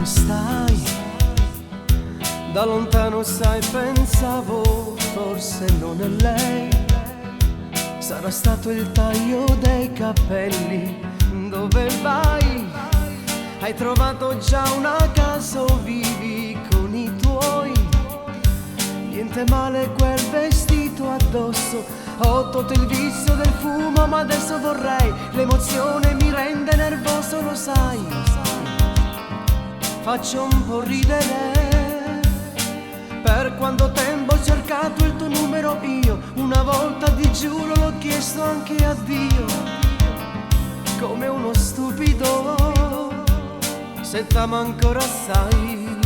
come stai? Da lontano sai, pensavo forse non è lei. Sarà stato il taglio dei capelli. Dove vai? Hai trovato già una casa o vivi con i tuoi? Niente male quel vestito addosso. Ho tolto il vizio del fumo ma adesso vorrei. L'emozione mi rende nervoso, lo sai. Faccio un po' ridere per quanto tempo ho cercato il tuo numero io. Una volta ti giuro l'ho chiesto anche a Dio, come uno stupido, se t'amo ancora sai,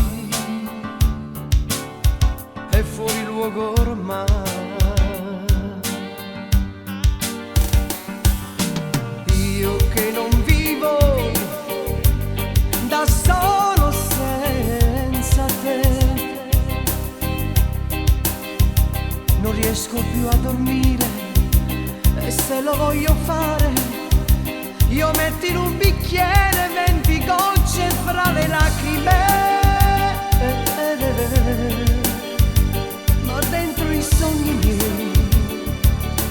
è fuori luogo ormai. Io che non vivo da solo senza te, non riesco più a dormire e se lo voglio fare io metto in un bicchiere 20 gocce fra le lacrime, ma dentro i sogni miei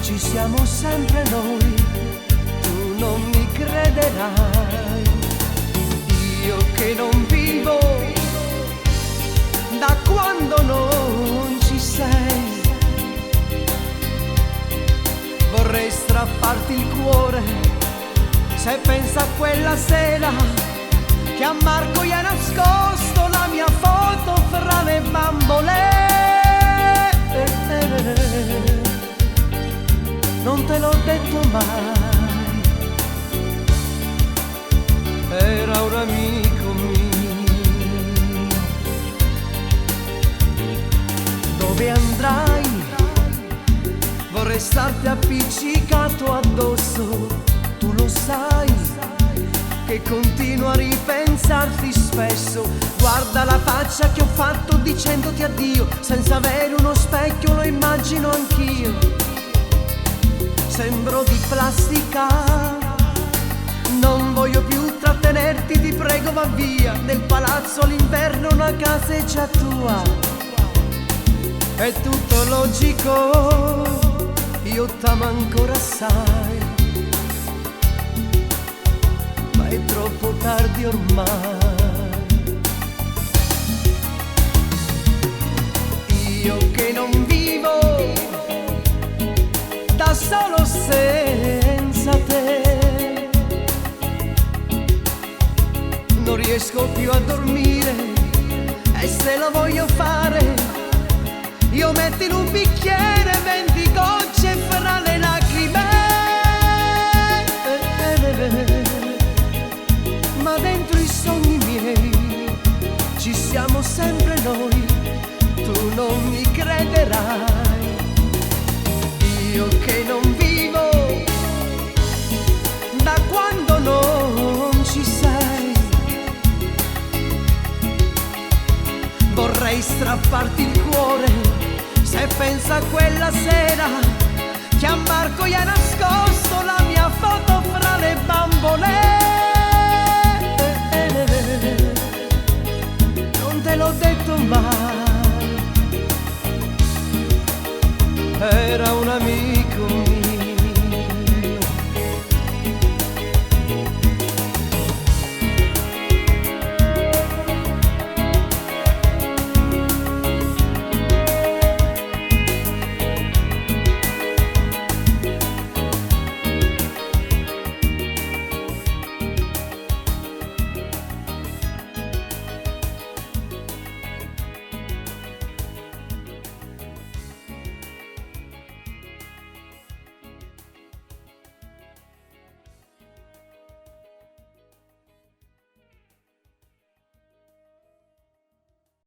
ci siamo sempre noi, tu non mi crederai. Io che non vivo da quando non ci sei, vorrei strapparti il cuore se pensa a quella sera che a Marco gli ha nascosto la mia foto fra le bambole. Non te l'ho detto mai, era un amico mio. Dove andrai? Vorrei starti appiccicato addosso. Tu lo sai che continuo a ripensarti spesso. Guarda la faccia che ho fatto dicendoti addio, senza avere uno specchio lo immagino anch'io. Sembro di plastica, non voglio più trattenerti, ti prego va via. Nel palazzo all'inverno una casa è già tua. È tutto logico, io t'amo ancora assai, è troppo tardi ormai. Io che non vivo da solo senza te, non riesco più a dormire e se lo voglio fare io metto in un bicchiere 20 gocce fra le lacrime, ma dentro i sogni miei ci siamo sempre noi, tu non mi crederai. Io che non vivo da quando non ci sei, vorrei strapparti il cuore se pensa a quella sera che a Marco gli ha nascosto la